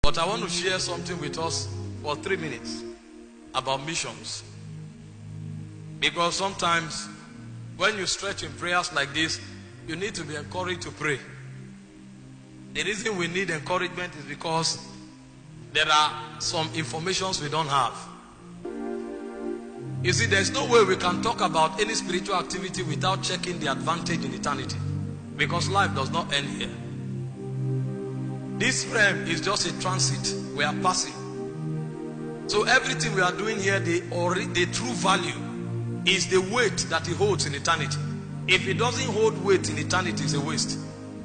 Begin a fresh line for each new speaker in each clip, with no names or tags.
But I want to share something with us for 3 minutes about missions. Because sometimes when you stretch in prayers like this, you need to be encouraged to pray. The reason we need encouragement is because there are some informations we don't have. You see, there's no way we can talk about any spiritual activity without checking the advantage in eternity. Because life does not end here. This realm is just a transit. We are passing. So everything we are doing here, the true value is the weight that it holds in eternity. If it doesn't hold weight in eternity, it's a waste.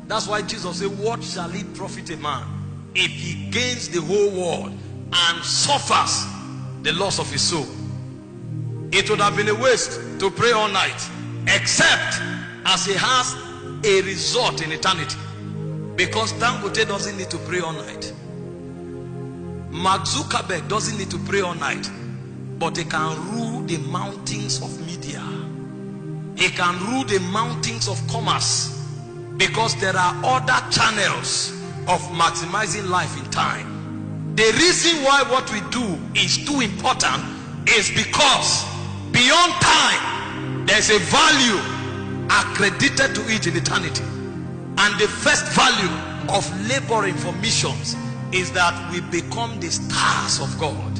That's why Jesus said, what shall it profit a man if he gains the whole world and suffers the loss of his soul? It would have been a waste to pray all night, except as he has a result in eternity. Because Dangote doesn't need to pray all night. Mark Zuckerberg doesn't need to pray all night. But he can rule the mountains of media. He can rule the mountains of commerce. Because there are other channels of maximizing life in time. The reason why what we do is too important is because beyond time, there's a value accredited to it in eternity. And the first value of laboring for missions is that we become the stars of God.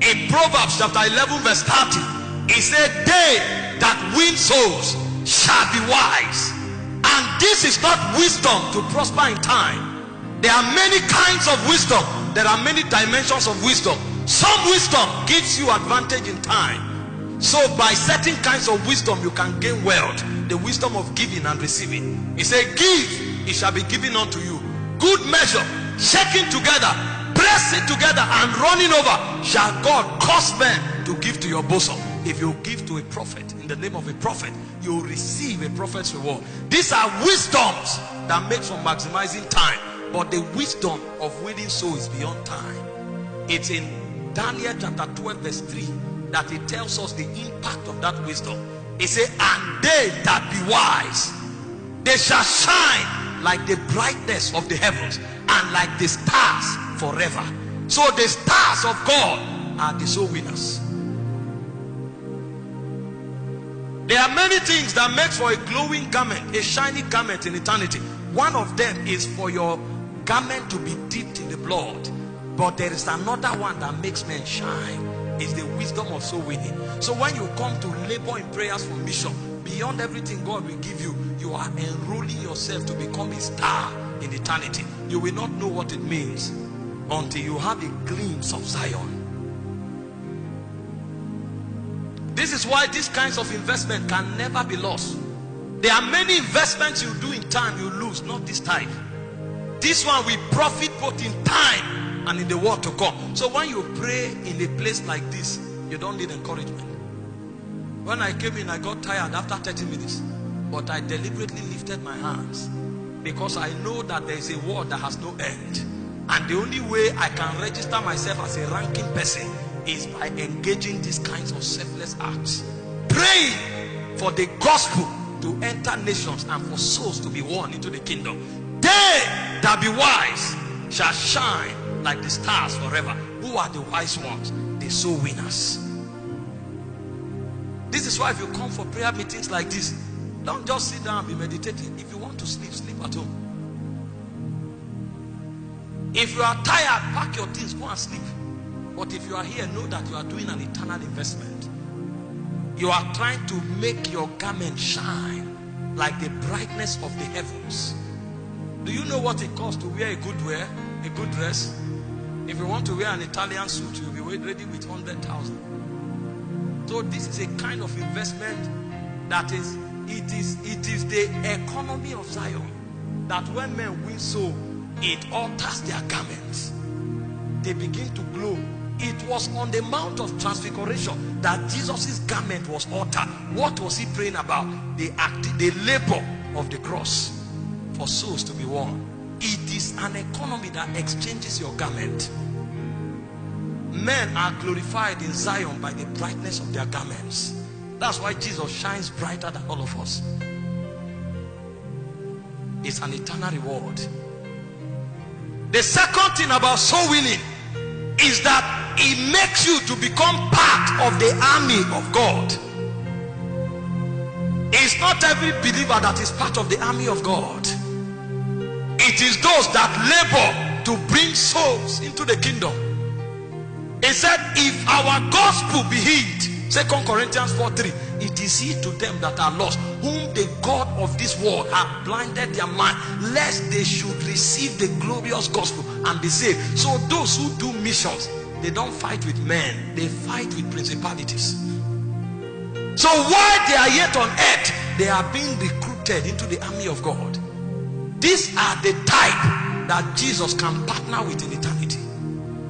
In Proverbs chapter 11 verse 30, he said, they that win souls shall be wise. And this is not wisdom to prosper in time. There are many kinds of wisdom. There are many dimensions of wisdom. Some wisdom gives you advantage in time. So by certain kinds of wisdom you can gain wealth. The wisdom of giving and receiving. He said, give, it shall be given unto you. Good measure, shaking together, pressing together and running over, shall God cause men to give to your bosom. If you give to a prophet in the name of a prophet, you will receive a prophet's reward. These are wisdoms that make for maximizing time. But the wisdom of winning souls is beyond time. It's in Daniel chapter 12 verse 3 that it tells us the impact of that wisdom. It says, and they that be wise, they shall shine like the brightness of the heavens and like the stars forever. So the stars of God are the soul winners. There are many things that make for a glowing garment, a shiny garment in eternity. One of them is for your garment to be dipped in the blood. But there is another one that makes men shine. Is the wisdom of soul winning. So when you come to labor in prayers for mission, beyond everything God will give you, you are enrolling yourself to become a star in eternity. You will not know what it means until you have a glimpse of Zion. This is why these kinds of investment can never be lost. There are many investments you do in time you lose, not this type. This one will profit both in time and in the world to come. So when you pray in a place like this, you don't need encouragement. When I came in, I got tired after 30 minutes. But I deliberately lifted my hands. Because I know that there is a world that has no end. And the only way I can register myself as a ranking person is by engaging these kinds of selfless acts. Praying for the gospel to enter nations and for souls to be won into the kingdom. They that be wise shall shine like the stars forever. Who are the wise ones? The soul winners. This is why if you come for prayer meetings like this, don't just sit down and be meditating. If you want to sleep, sleep at home. If you are tired, pack your things, go and sleep. But if you are here, know that you are doing an eternal investment. You are trying to make your garment shine like the brightness of the heavens. Do you know what it costs to wear a good dress? If you want to wear an Italian suit, you'll be ready with 100,000. So this is a kind of investment that is, it is the economy of Zion. That when men win soul, it alters their garments. They begin to glow. It was on the Mount of Transfiguration that Jesus' garment was altered. What was he praying about? The labor of the cross for souls to be won. It is an economy that exchanges your garment. Men are glorified in Zion by the brightness of their garments. That's why Jesus shines brighter than all of us. It's an eternal reward. The second thing about soul winning is that it makes you to become part of the army of God. It's not every believer that is part of the army of God. It is those that labor to bring souls into the kingdom. He said, if our gospel be hid, 2 Corinthians 4:3, it is hid to them that are lost, whom the God of this world hath blinded their mind, lest they should receive the glorious gospel and be saved. So those who do missions, they don't fight with men, they fight with principalities. So while they are yet on earth, they are being recruited into the army of God. These are the type that Jesus can partner with in eternity.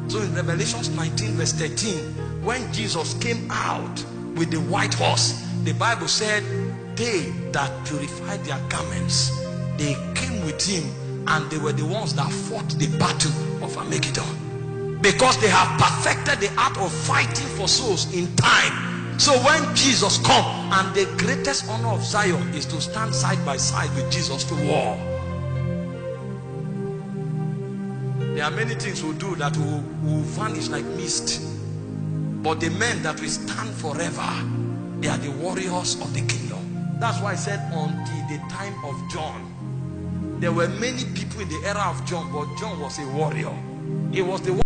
So in Revelation 19 verse 13, when Jesus came out with the white horse, the Bible said, they that purified their garments, they came with him, and they were the ones that fought the battle of Armageddon, because they have perfected the art of fighting for souls in time. So when Jesus comes, and the greatest honor of Zion is to stand side by side with Jesus to war. There are many things we'll do that will vanish like mist, but the men that will stand forever, they are the warriors of the kingdom. That's why I said until the time of John, there were many people in the era of John, but John was a warrior. He was the one